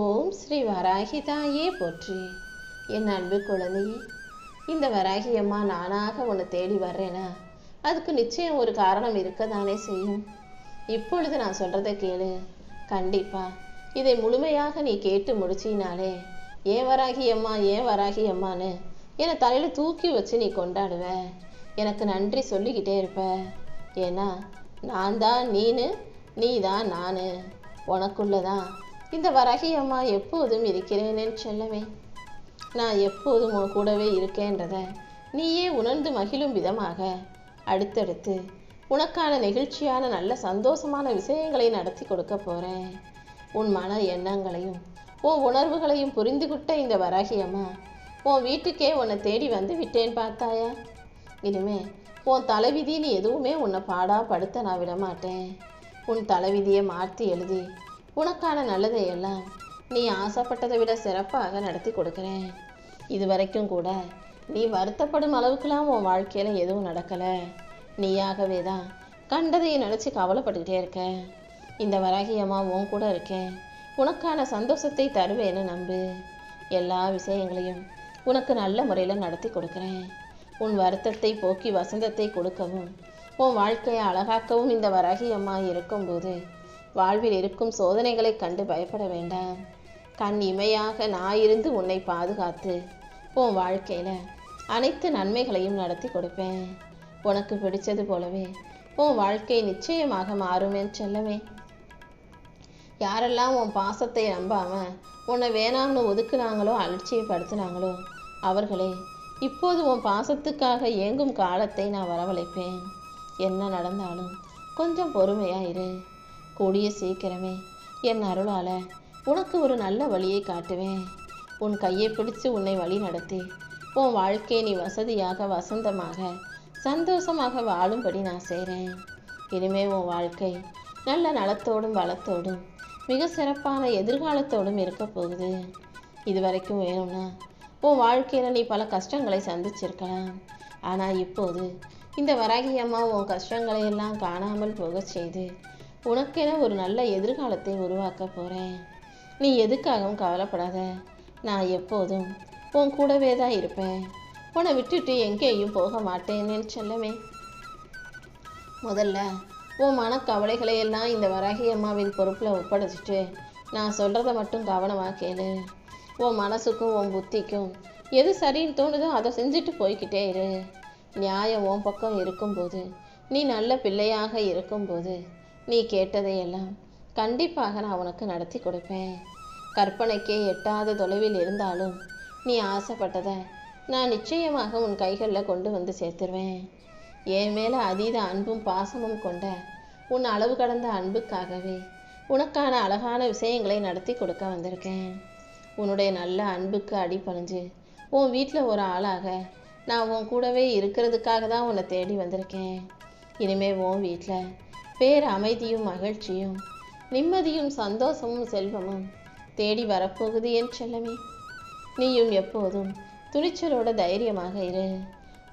ஓம் ஸ்ரீ வராகி தாயே போற்றி. என் அன்பு குழந்தையே, இந்த வராகி அம்மா நானாக உன்னை தேடி வர்றேனா அதுக்கு நிச்சயம் ஒரு காரணம் இருக்கதானே செய்யும். இப்பொழுது நான் சொல்றதை கேளு. கண்டிப்பா இதை முழுமையாக நீ கேட்டு முடிச்சினாலே ஏன் வராகி அம்மா ஏன் வராகி அம்மான்னு என்னை தலையில தூக்கி வச்சு நீ கொண்டாடுவ. எனக்கு நன்றி சொல்லிக்கிட்டே இருப்ப. ஏன்னா நான் தான் நீனு, நீ தான் நானு. உனக்குள்ளதான் இந்த வராகி அம்மா எப்போதும் இருக்கிறேன்னு செல்லவே. நான் எப்போதும் உன் கூடவே இருக்கேன்றத நீயே உணர்ந்து மகிழும் விதமாக அடுத்தடுத்து உனக்கான நெகிழ்ச்சியான நல்ல சந்தோஷமான விஷயங்களை நடத்தி கொடுக்க போறேன். உன் மன எண்ணங்களையும் உன் உணர்வுகளையும் புரிந்து கொட்ட இந்த வராகி அம்மா உன் வீட்டுக்கே உன்னை தேடி வந்து விட்டேன் பார்த்தாயா. இனிமே உன் தலைவிதின்னு எதுவுமே உன்னை பாடா படுத்த நான் விட மாட்டேன். உன் தலைவிதியை மாற்றி எழுதி உனக்கான நல்லதை எல்லாம் நீ ஆசைப்பட்டதை விட சிறப்பாக நடத்தி கொடுக்குறேன். இது வரைக்கும் கூட நீ வருத்தப்படும் அளவுக்குலாம் உன் வாழ்க்கையில எதுவும் நடக்கலை. நீயாகவே தான் கண்டதையை நினச்சி கவலைப்பட்டுக்கிட்டே இருக்க. இந்த வராகி அம்மா உன் கூட இருக்கேன். உனக்கான சந்தோஷத்தை தருவேன்னு நம்பு. எல்லா விஷயங்களையும் உனக்கு நல்ல முறையில் நடத்தி கொடுக்குறேன். உன் வருத்தத்தை போக்கி வசந்தத்தை கொடுக்கவும் உன் வாழ்க்கையை அழகாக்கவும் இந்த வராகி அம்மா இருக்கும்போது வாழ்வில் இருக்கும் சோதனைகளை கண்டு பயப்பட வேண்டாம். கண் இமையாக நான் இருந்து உன்னை பாதுகாத்து உன் வாழ்க்கையில அனைத்து நன்மைகளையும் நடத்தி கொடுப்பேன். உனக்கு பிடிச்சது போலவே உன் வாழ்க்கை நிச்சயமாக மாறுமே செல்லவே. யாரெல்லாம் உன் பாசத்தை நம்பாம உன்னை வேணாம்னு ஒதுக்குனாங்களோ அலட்சியப்படுத்தினாங்களோ அவர்களே இப்போது உன் பாசத்துக்காக ஏங்கும் காலத்தை நான் வரவழைப்பேன். என்ன நடந்தாலும் கொஞ்சம் பொறுமையா இரு. கூடிய சீக்கிரமே என் அருளால உனக்கு ஒரு நல்ல வழியை காட்டுவேன். உன் கையை பிடிச்சு உன்னை வழி நடத்தி உன் வாழ்க்கையை நீ வசதியாக வசந்தமாக சந்தோஷமாக வாழும்படி நான் செய்கிறேன். இனிமே உன் வாழ்க்கை நல்ல நலத்தோடும் வளத்தோடும் மிக சிறப்பான எதிர்காலத்தோடும் இருக்க போகுது. இது வரைக்கும் வேணும்னா உன் வாழ்க்கையில் நீ பல கஷ்டங்களை சந்திச்சிருக்கலாம். ஆனால் இப்போது இந்த வராகி அம்மா உன் கஷ்டங்களை எல்லாம் காணாமல் போக செய்து உனக்கென ஒரு நல்ல எதிர்காலத்தை உருவாக்க போகிறேன். நீ எதுக்காகவும் கவலைப்படாத. நான் எப்போதும் உன் கூடவே தான் இருப்பேன். உன்னை விட்டுட்டு எங்கேயும் போக மாட்டேன்னு செல்லமே. முதல்ல உன் மனக்கவலைகளை எல்லாம் இந்த வராகி அம்மாவின் பொறுப்பில் ஒப்படைச்சிட்டு நான் சொல்கிறத மட்டும் கவனமாக கேளு. உன் மனசுக்கும் உன் புத்திக்கும் எது சரின்னு தோணுதோ அதை செஞ்சுட்டு போய்கிட்டே இரு. நியாயம் உன் பக்கம் இருக்கும்போது, நீ நல்ல பிள்ளையாக இருக்கும்போது நீ கேட்டதையெல்லாம் கண்டிப்பாக நான் உனக்கு நடத்தி கொடுப்பேன். கற்பனைக்கே எட்டாத தொலைவில் இருந்தாலும் நீ ஆசைப்பட்டதை நான் நிச்சயமாக உன் கைகளில் கொண்டு வந்து சேர்த்துருவேன். என் மேலே அதீத அன்பும் பாசமும் கொண்ட உன் அளவு கடந்த அன்புக்காகவே உனக்கான அழகான விஷயங்களை நடத்தி கொடுக்க வந்திருக்கேன். உன்னுடைய நல்ல அன்புக்கு அடிபணிஞ்சு உன் வீட்டில் ஒரு ஆளாக நான் உன் கூடவே இருக்கிறதுக்காக தான் உன்னை தேடி வந்திருக்கேன். இனிமே உன் வீட்டில் பேர் அமைதியும் மகிழ்ச்சியும் நிம்மதியும் சந்தோஷமும் செல்வமும் தேடி வரப்போகுது என் செல்லமே. நீயும் எப்போதும் துணிச்சலோட தைரியமாக இரு.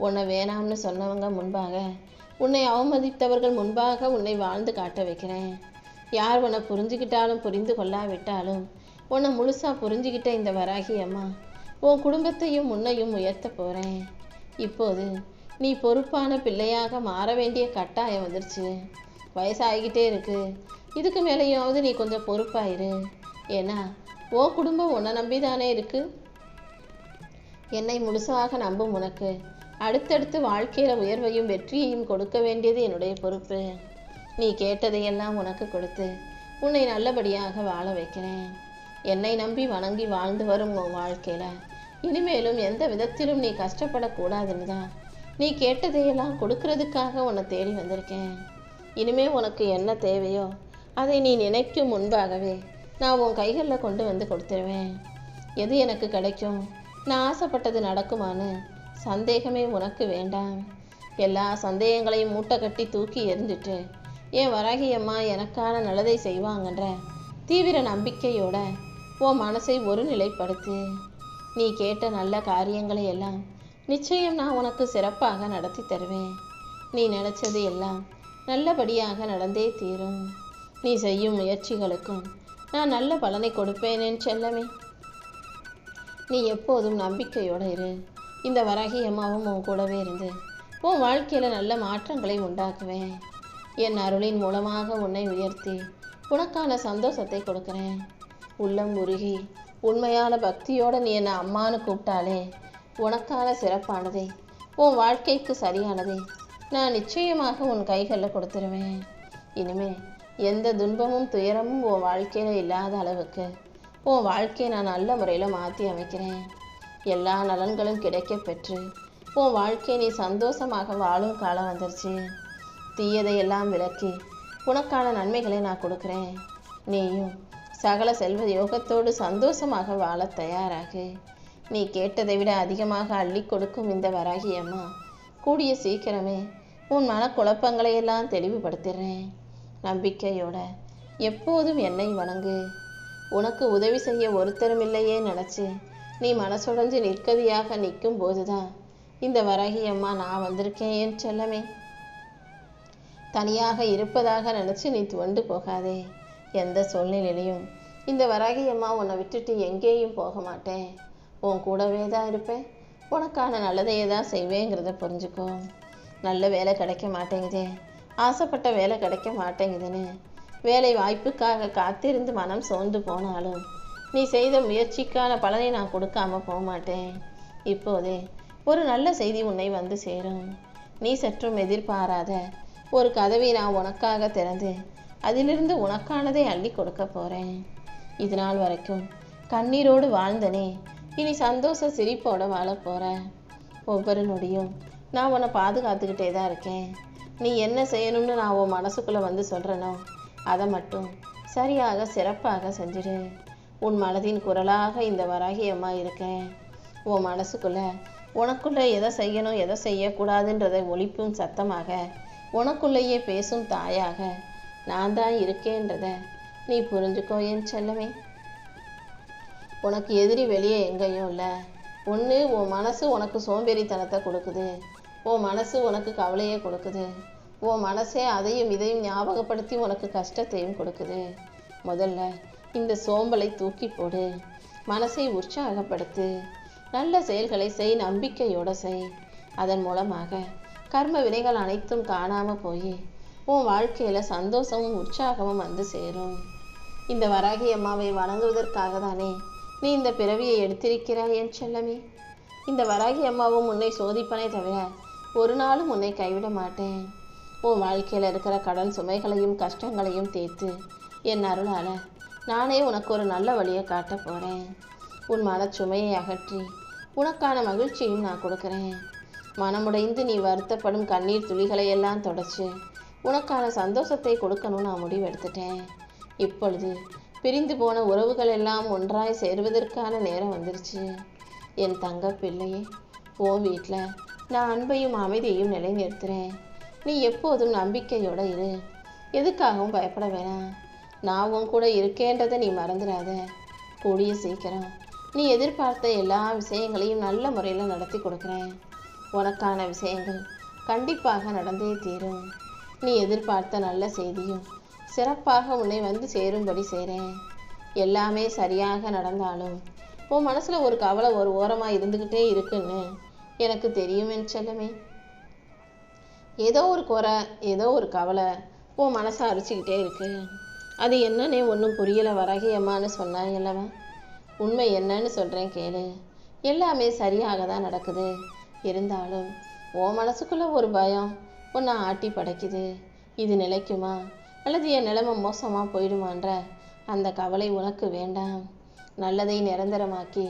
உன்னை வேணாம்னு சொன்னவங்க முன்பாக, உன்னை அவமதித்தவர்கள் முன்பாக உன்னை வாழ்ந்து காட்ட வைக்கிறேன். யார் உன்னை புரிஞ்சுக்கிட்டாலும் புரிந்து கொள்ளாவிட்டாலும் உன்னை முழுசா புரிஞ்சுக்கிட்ட இந்த வராகி அம்மா உன் குடும்பத்தையும் உன்னையும் உயர்த்த போகிறேன். இப்போது நீ பொறுப்பான பிள்ளையாக மாற வேண்டிய கட்டாயம் வந்துருச்சு. வயசாகிக்கிட்டே இருக்கு. இதுக்கு மேலேயாவது நீ கொஞ்சம் பொறுப்பாயிரு. ஏன்னா உன் குடும்பம் உன்னை நம்பிதானே இருக்கு. என்னை முழுசாக நம்பும் உனக்கு அடுத்தடுத்து வாழ்க்கையில உயர்வையும் வெற்றியையும் கொடுக்க வேண்டியது என்னுடைய பொறுப்பு. நீ கேட்டதையெல்லாம் உனக்கு கொடுத்து உன்னை நல்லபடியாக வாழ வைக்கிறேன். என்னை நம்பி வணங்கி வாழ்ந்து வரும் உன் வாழ்க்கையில இனிமேலும் எந்த விதத்திலும் நீ கஷ்டப்படக்கூடாதுன்னு தான் நீ கேட்டதையெல்லாம் கொடுக்கறதுக்காக உன்னை தேடி வந்திருக்கேன். இனிமே உனக்கு என்ன தேவையோ அதை நீ நினைக்கும் முன்பாகவே நான் உன் கைகளில் கொண்டு வந்து கொடுத்துருவேன். எது எனக்கு கிடைக்கும், நான் ஆசைப்பட்டது நடக்குமான்னு சந்தேகமே உனக்கு வேண்டாம். எல்லா சந்தேகங்களையும் மூட்டை கட்டி தூக்கி எறிஞ்சிட்டு என் வராகி அம்மா எனக்கான நல்லதை செய்வாங்கன்ற தீவிர நம்பிக்கையோட உன் மனசை ஒரு நிலைப்படுத்து. நீ கேட்ட நல்ல காரியங்களை எல்லாம் நிச்சயம் நான் உனக்கு சிறப்பாக நடத்தி தருவேன். நீ நினைச்சது எல்லாம் நல்லபடியாக நடந்தே தீரும். நீ செய்யும் முயற்சிகளுக்கும் நான் நல்ல பலனை கொடுப்பேன் என் செல்லமே. நீ எப்போதும் நம்பிக்கையோடு இரு. இந்த வராகி அம்மாவும் உன் கூடவே இருந்து உன் வாழ்க்கையில் நல்ல மாற்றங்களை உண்டாக்குவேன். என் அருளின் மூலமாக உன்னை உயர்த்தி உனக்கான சந்தோஷத்தை கொடுக்குறேன். உள்ளம் உருகி உண்மையான பக்தியோடு நீ என்னை அம்மானு கூப்பிட்டாலே உனக்கான சிறப்பானதை உன் வாழ்க்கைக்கு சரியானதை நான் நிச்சயமாக உன் கைகளில் கொடுத்துருவேன். இனிமே எந்த துன்பமும் துயரமும் உன் வாழ்க்கையில் இல்லாத அளவுக்கு உன் வாழ்க்கையை நான் நல்ல முறையில் மாற்றி அமைக்கிறேன். எல்லா நலன்களும் கிடைக்க பெற்று உன் வாழ்க்கையை நீ சந்தோஷமாக வாழும் காலம் வந்துருச்சு. தீயதையெல்லாம் விலக்கி உனக்கான நன்மைகளை நான் கொடுக்குறேன். நீயும் சகல செல்வ யோகத்தோடு சந்தோஷமாக வாழ தயாராகு. நீ கேட்டதை விட அதிகமாக அள்ளி கொடுக்கும் இந்த வராகி அம்மா கூடிய சீக்கிரமே உன் மனக்குழப்பங்களையெல்லாம் தெளிவுபடுத்துகிறேன். நம்பிக்கையோட எப்போதும் என்னை வணங்கு. உனக்கு உதவி செய்ய ஒருத்தரும் இல்லையே நினச்சி நீ மனசுடைஞ்சு நிற்கதியாக நிற்கும் போதுதான் இந்த வராகி அம்மா நான் வந்திருக்கேன் என் செல்லமே. தனியாக இருப்பதாக நினச்சி நீ துவண்டு போகாதே. எந்த சூழ்நிலையிலையும் இந்த வராகி அம்மா உன்னை விட்டுட்டு எங்கேயும் போக மாட்டேன். உன் கூடவே தான் இருப்பேன். உனக்கான நல்லதையே தான் செய்வேங்கிறத புரிஞ்சுக்கோ. நல்ல வேலை கிடைக்க மாட்டேங்குதே, ஆசைப்பட்ட வேலை கிடைக்க மாட்டேங்குதுன்னு வேலை வாய்ப்புக்காக காத்திருந்து மனம் சோர்ந்து போனாலும் நீ செய்த முயற்சிக்கான பலனை நான் கொடுக்காம போக மாட்டேன். இப்போதே ஒரு நல்ல செய்தி உன்னை வந்து சேரும். நீ சற்றும் எதிர்பாராத ஒரு கதவை நான் உனக்காக திறந்து அதிலிருந்து உனக்கானதை அள்ளி கொடுக்க போகிறேன். இது நாள் வரைக்கும் கண்ணீரோடு வாழ்ந்தனே, இனி சந்தோஷ சிரிப்போட வாழ போகிறேன். ஒவ்வொரு நொடியும் நான் உன்னை பாதுகாத்துக்கிட்டே தான் இருக்கேன். நீ என்ன செய்யணும்னு நான் உன் மனசுக்குள்ளே வந்து சொல்கிறேனோ அதை மட்டும் சரியாக சிறப்பாக செஞ்சிடு. உன் மனதின் குரலாக இந்த வராகி அம்மா இருக்கேன். உன் மனசுக்குள்ளே உனக்குள்ளே எதை செய்யணும் எதை செய்யக்கூடாதுன்றதை ஒழிப்பும் சத்தமாக உனக்குள்ளேயே பேசும் தாயாக நான் தான் இருக்கேன்றத நீ புரிஞ்சுக்கோ என் செல்லமே. உனக்கு எதிரி வெளியே எங்கேயும் இல்லை. ஒன்று உன் மனசு உனக்கு சோம்பேறித்தனத்தை கொடுக்குது, உன் மனசு உனக்கு கவலையை கொடுக்குது, உன் மனசே அதையும் இதையும் ஞாபகப்படுத்தி உனக்கு கஷ்டத்தையும் கொடுக்குது. முதல்ல இந்த சோம்பலை தூக்கி போடு. மனசை உற்சாகப்படுத்து. நல்ல செயல்களை செய், நம்பிக்கையோடு செய். அதன் மூலமாக கர்ம வினைகள் அனைத்தும் காணாமல் போய் உன் வாழ்க்கையில் சந்தோஷமும் உற்சாகமும் வந்து சேரும். இந்த வராகி அம்மாவை வணங்குவதற்காக தானே நீ இந்த பிறவியை எடுத்திருக்கிறாய் என் செல்லமே. இந்த வராகி அம்மாவும் உன்னை சோதிப்பனே தவிர ஒரு நாளும் உன்னை கைவிட மாட்டேன். உன் வாழ்க்கையில் இருக்கிற கடன் சுமைகளையும் கஷ்டங்களையும் தீர்த்து என் அருளால் நானே உனக்கு ஒரு நல்ல வழியை காட்ட போகிறேன். உன் மனச்சுமையை அகற்றி உனக்கான மகிழ்ச்சியும் நான் கொடுக்குறேன். மனமுடைந்து நீ வருத்தப்படும் கண்ணீர் துளிகளை எல்லாம் தொடச்சி உனக்கான சந்தோஷத்தை கொடுக்கணும்னு நான் முடிவெடுத்துட்டேன். இப்பொழுது பிரிந்து போன உறவுகள் எல்லாம் ஒன்றாய் சேருவதற்கான நேரம் வந்துருச்சு. என் தங்க பிள்ளையே, உன் வீட்டில் நான் அன்பையும் அமைதியையும் நிலைநிறுத்துகிறேன். நீ எப்போதும் நம்பிக்கையோடு இரு. எதுக்காகவும் பயப்பட வேணாம். நான் உன் கூட இருக்கேன்றதை நீ மறந்துடாத. கூடிய சீக்கிரம் நீ எதிர்பார்த்த எல்லா விஷயங்களையும் நல்ல முறையில் நடத்தி கொடுக்குறேன். உனக்கான விஷயங்கள் கண்டிப்பாக நடந்தே தீரும். நீ எதிர்பார்த்த நல்ல செய்தியும் சிறப்பாக உன்னை வந்து சேரும்படி செய்கிறேன். எல்லாமே சரியாக நடந்தாலும் உன் மனசில் ஒரு கவலை ஒரு ஓரமாக இருந்துக்கிட்டே இருக்குன்னு எனக்கு தெரியும் என் செல்லமே. ஏதோ ஒரு குறை, ஏதோ ஒரு கவலை உன் மனசை அரிச்சிக்கிட்டே இருக்கு. அது என்னன்னே ஒன்றும் புரியலை வராகி அம்மான்னு சொன்னாங்க அல்லவா. உண்மை என்னன்னு சொல்கிறேன் கேளு. எல்லாமே சரியாக தான் நடக்குது. இருந்தாலும் உன் மனசுக்குள்ளே ஒரு பயம் உன்னை ஆட்டி படைக்குது. இது நிலைக்குமா அல்லது என் நிலைமை மோசமாக போயிடுமான்ற அந்த கவலை உனக்கு வேண்டாம். நல்லதை நிரந்தரமாக்கி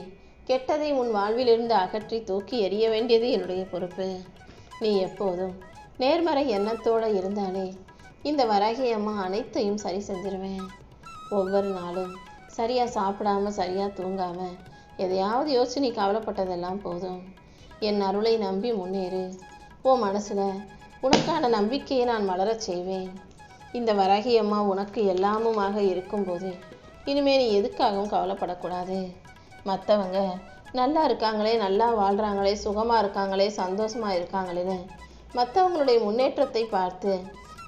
கெட்டதை உன் வாழ்விலிருந்து அகற்றி தூக்கி எறிய வேண்டியது என்னுடைய பொறுப்பு. நீ எப்போதும் நேர்மறை எண்ணத்தோடு இருந்தாலே இந்த வராகி அம்மா அனைத்தையும் சரி செஞ்சிருவேன். ஒவ்வொரு நாளும் சரியாக சாப்பிடாம சரியாக தூங்காமல் எதையாவது யோசிச்சு நீ கவலைப்பட்டதெல்லாம் போதும். என் அருளை நம்பி முன்னேறு. உன் மனசில் உனக்கான நம்பிக்கையை நான் வளரச் செய்வேன். இந்த வராகி அம்மா உனக்கு எல்லாமுமாக இருக்கும்போது இனிமேல் நீ எதுக்காகவும் கவலைப்படக்கூடாது. மற்றவங்க நல்லா இருக்காங்களே, நல்லா வாழ்கிறாங்களே, சுகமாக இருக்காங்களே, சந்தோஷமாக இருக்காங்களேன்னு மற்றவங்களுடைய முன்னேற்றத்தை பார்த்து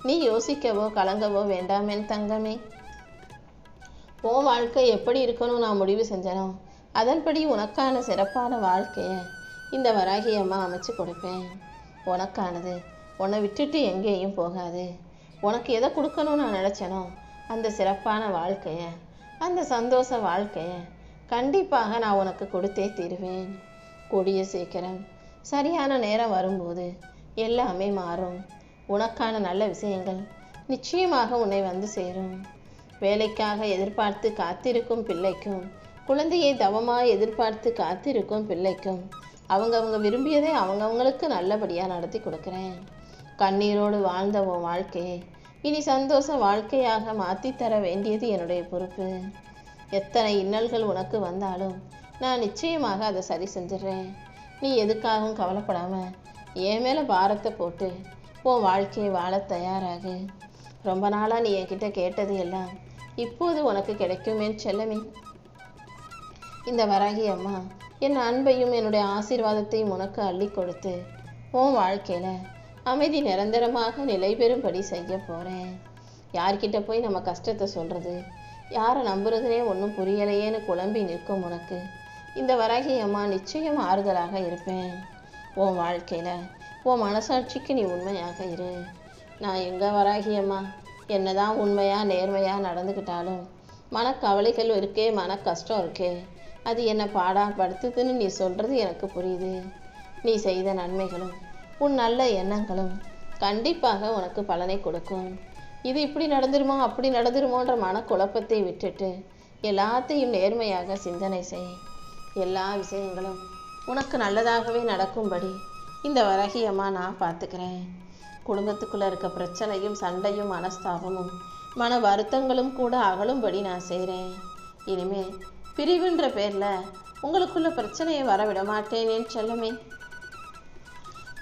நீ யோசிக்கவோ கலங்கவோ வேண்டாம் என் தங்கமே. உன் வாழ்க்கை எப்படி இருக்கணும் நான் முடிவு செஞ்சனோ அதன்படி உனக்கான சிறப்பான வாழ்க்கையை இந்த வராகி அம்மா அமைச்சு கொடுப்பேன். உனக்கானது உன்னை விட்டுட்டு எங்கேயும் போகாது. உனக்கு எதை கொடுக்கணும்னு நான் நினச்சேனோ அந்த சிறப்பான வாழ்க்கையை, அந்த சந்தோஷ வாழ்க்கையை கண்டிப்பாக நான் உனக்கு கொடுத்தே தீருவேன். கூடிய சீக்கிரம் சரியான நேரம் வரும்போது எல்லாமே மாறும். உனக்கான நல்ல விஷயங்கள் நிச்சயமாக உன்னை வந்து சேரும். வேலைக்காக எதிர்பார்த்து காத்திருக்கும் பிள்ளைக்கும், குழந்தையை தவமாக எதிர்பார்த்து காத்திருக்கும் பிள்ளைக்கும் அவங்கவுங்க விரும்பியதை அவங்கவுங்களுக்கு நல்லபடியாக நடத்தி கொடுக்குறேன். கண்ணீரோடு வாழ்ந்த உன் வாழ்க்கையை இனி சந்தோஷ வாழ்க்கையாக மாற்றித்தர வேண்டியது என்னுடைய பொறுப்பு. எத்தனை இன்னல்கள் உனக்கு வந்தாலும் நான் நிச்சயமாக அதை சரி செஞ்சிடறேன். நீ எதுக்காகவும் கவலைப்படாமல் என் மேலே பாரத்தை போட்டு உன் வாழ்க்கையை வாழ தயாராகு. ரொம்ப நாளாக நீ என்கிட்ட கேட்டது எல்லாம் இப்போது உனக்கு கிடைக்குமே செல்லமே. இந்த வராகி அம்மா என் அன்பையும் என்னுடைய ஆசீர்வாதத்தையும் உனக்கு அள்ளி கொடுத்து உன் வாழ்க்கையில் அமைதி நிரந்தரமாக நிலை பெறும்படி செய்ய போகிறேன். யார்கிட்ட போய் நம்ம கஷ்டத்தை சொல்கிறது, யாரை நம்புறதுனே ஒன்றும் புரியலையேன்னு குழம்பி நிற்கும் உனக்கு இந்த வராகி அம்மா நிச்சயம் ஆறுதலாக இருப்பேன். உன் வாழ்க்கையில் உன் மனசாட்சிக்கு நீ உண்மையாக இரு. நான் எங்கே வராகி அம்மா என்னதான் உண்மையாக நேர்மையாக நடந்துக்கிட்டாலும் மனக்கவலைகள் இருக்கே, மன கஷ்டம் இருக்கே, அது என்னை பாடாப்படுத்துதுன்னு நீ சொல்கிறது எனக்கு புரியுது. நீ செய்த நன்மைகளும் உன் நல்ல எண்ணங்களும் கண்டிப்பாக உனக்கு பலனை கொடுக்கும். இது இப்படி நடந்துருமோ அப்படி நடந்துருமோன்ற மனக்குழப்பத்தை விட்டுட்டு எல்லாத்தையும் நேர்மையாக சிந்தனை செய். எல்லா விஷயங்களும் உனக்கு நல்லதாகவே நடக்கும்படி இந்த வராகி அம்மா நான் பார்த்துக்கிறேன். குடும்பத்துக்குள்ளே இருக்க பிரச்சனையும் சண்டையும் மனஸ்தாபமும் மன வருத்தங்களும் கூட அகலும்படி நான் செய்கிறேன். இனிமேல் பிரிவுன்ற பேரில் உங்களுக்குள்ள பிரச்சனையை வரவிட மாட்டேனேன்னு செல்லமே.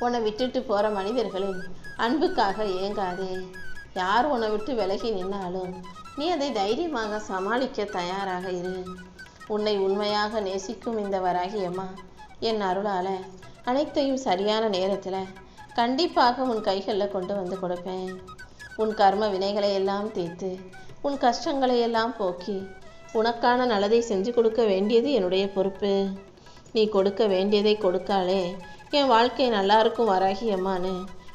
உன்னை விட்டுட்டு போகிற மனிதர்களின் அன்புக்காக ஏங்காதே. யார் உன்னை விட்டு விலகி நின்னாலும் நீ அதை தைரியமாக சமாளிக்க தயாராக இரு. உன்னை உண்மையாக நேசிக்கும் இந்த வராகி அம்மா என் அருளால் அனைத்தையும் சரியான நேரத்தில் கண்டிப்பாக உன் கைகளில் கொண்டு வந்து கொடுப்பேன். உன் கர்ம வினைகளை எல்லாம் தீர்த்து உன் கஷ்டங்களை எல்லாம் போக்கி உனக்கான நல்லதை செஞ்சு கொடுக்க வேண்டியது என்னுடைய பொறுப்பு. நீ கொடுக்க வேண்டியதை கொடுக்காலே என் வாழ்க்கை நல்லா இருக்கும் வராகி அம்மான்னு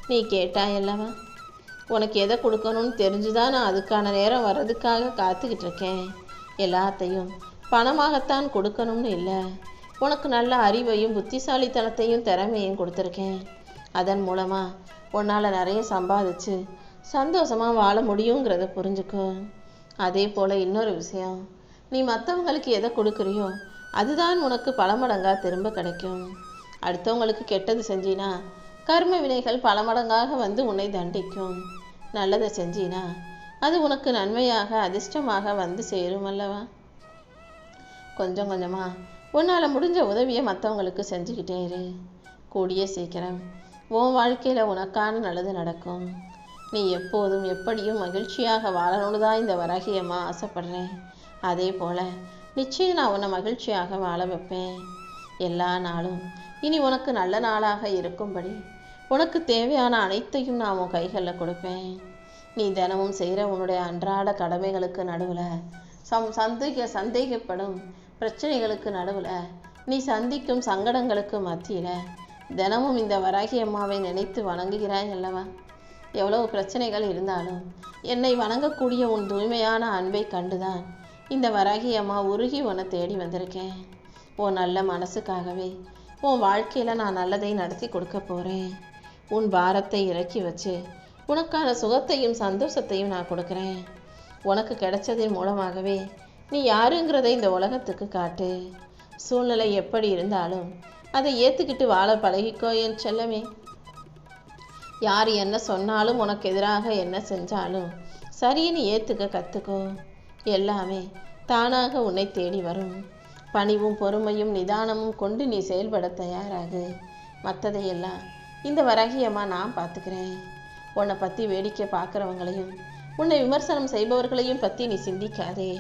நீ கேட்டாயல்லவா. உனக்கு எதை கொடுக்கணும்னு தெரிஞ்சுதான் நான் அதுக்கான நேரம் வர்றதுக்காக காத்துக்கிட்டு இருக்கேன். எல்லாத்தையும் பணமாகத்தான் கொடுக்கணும்னு இல்லை, உனக்கு நல்ல அறிவையும் புத்திசாலித்தனத்தையும் திறமையும் கொடுத்துருக்கேன். அதன் மூலமாக உன்னால் நிறைய சம்பாதிச்சு சந்தோஷமாக வாழ முடியுங்கிறத புரிஞ்சுக்கோ. அதே போல் இன்னொரு விஷயம், நீ மற்றவங்களுக்கு எதை கொடுக்குறியோ அதுதான் உனக்கு பல மடங்காக திரும்ப கிடைக்கும். அடுத்தவங்களுக்கு கெட்டது செஞ்சினா கர்ம வினைகள் பல மடங்காக வந்து உன்னை தண்டிக்கும். நல்லதை செஞ்சினா அது உனக்கு நன்மையாக அதிர்ஷ்டமாக வந்து சேரும் அல்லவா. கொஞ்சம் கொஞ்சமாக உன்னால் முடிஞ்ச உதவியை மற்றவங்களுக்கு செஞ்சுக்கிட்டே இரு. கூடிய சீக்கிரம் உன் வாழ்க்கையில் உனக்கான நல்லது நடக்கும். நீ எப்போதும் எப்படியும் மகிழ்ச்சியாக வாழணும்னு தான் இந்த வராகி அம்மா ஆசைப்படுறேன். அதே போல் நிச்சயம் நான் உன்னை மகிழ்ச்சியாக வாழ வைப்பேன். எல்லா நாளும் இனி உனக்கு நல்ல நாளாக இருக்கும்படி உனக்கு தேவையான அனைத்தையும் நான் உன் கைகளில் கொடுப்பேன். நீ தினமும் செய்கிற உன்னுடைய அன்றாட கடமைகளுக்கு நடுவில் சந்தேகப்படும் பிரச்சனைகளுக்கு நடுவில் நீ சந்திக்கும் சங்கடங்களுக்கு மத்தியில் தினமும் இந்த வராகி அம்மாவை நினைத்து வணங்குகிறாய் அல்லவா. எவ்வளவு பிரச்சனைகள் இருந்தாலும் என்னை வணங்கக்கூடிய உன் தூய்மையான அன்பை கண்டுதான் இந்த வராகி அம்மா உருகி உன்னை தேடி வந்திருக்கேன். உன் நல்ல மனசுக்காகவே உன் வாழ்க்கையில் நான் நல்லதை நடத்தி கொடுக்க போகிறேன். உன் பாரத்தை இறக்கி வச்சு உனக்கான சுகத்தையும் சந்தோஷத்தையும் நான் கொடுக்குறேன். உனக்கு கிடைச்சதன் மூலமாகவே நீ யாருங்கிறதை இந்த உலகத்துக்கு காட்டு. சூழ்நிலை எப்படி இருந்தாலும் அதை ஏற்றுக்கிட்டு வாழ பழகிக்கோ என் செல்லமே. யார் என்ன சொன்னாலும் உனக்கு எதிராக என்ன செஞ்சாலும் சரின்னு ஏற்றுக்க கற்றுக்கோ. எல்லாமே தானாக உன்னை தேடி வரும். பணிவும் பொறுமையும் நிதானமும் கொண்டு நீ செயல்பட தயாராகு. மற்றதையெல்லாம் இந்த வராகி அம்மா நான் பார்த்துக்கிறேன். உன்னை பற்றி வேடிக்கை பார்க்குறவங்களையும் உன்னை விமர்சனம் செய்பவர்களையும் பற்றி நீ சிந்திக்காதே.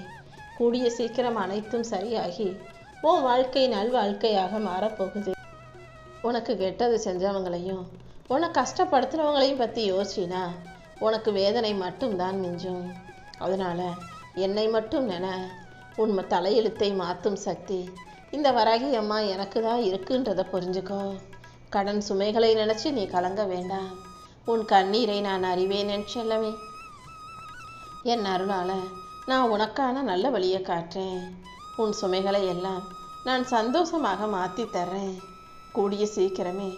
கூடிய சீக்கிரம் அனைத்தும் சரியாகி உன் வாழ்க்கை நல்வாழ்க்கையாக மாறப்போகுது. உனக்கு கெட்டது செஞ்சவங்களையும் உன்னை கஷ்டப்படுத்துகிறவங்களையும் பற்றி யோசிச்சினா உனக்கு வேதனை மட்டும்தான் மிஞ்சும். அதனால் என்னை மட்டும் நினை. உன் தலையெழுத்தை மாற்றும் சக்தி இந்த வராகி அம்மா எனக்கு தான் இருக்குன்றதை புரிஞ்சுக்கோ. கடன் சுமைகளை நினச்சி நீ கலங்க வேண்டாம். உன் கண்ணீரை நான் அறிவேன் என் செல்லமே. என் அருளால் நான் உனக்கான நல்ல வழியை காட்டுறேன். உன் சுமைகளை எல்லாம் நான் சந்தோஷமாக மாற்றி தர்றேன். கூடிய சீக்கிரமே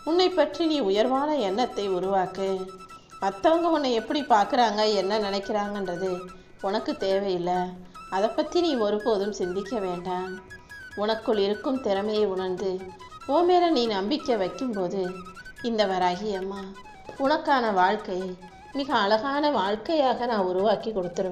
உன்னை பற்றி நீ உயர்வான எண்ணத்தை உருவாக்கு. மற்றவங்க உன்னை எப்படி பார்க்குறாங்க, என்ன நினைக்கிறாங்கன்றது உனக்கு தேவையில்லை. அதை பற்றி நீ ஒருபோதும் சிந்திக்க வேண்டாம். உனக்குள் இருக்கும் திறமையை உணர்ந்து உன் மேலே நீ நம்பிக்கை வைக்கும்போது இந்த வராகி அம்மா உனக்கான வாழ்க்கையை மிக அழகான வாழ்க்கையாக நான் உருவாக்கி கொடுத்துருவேன்.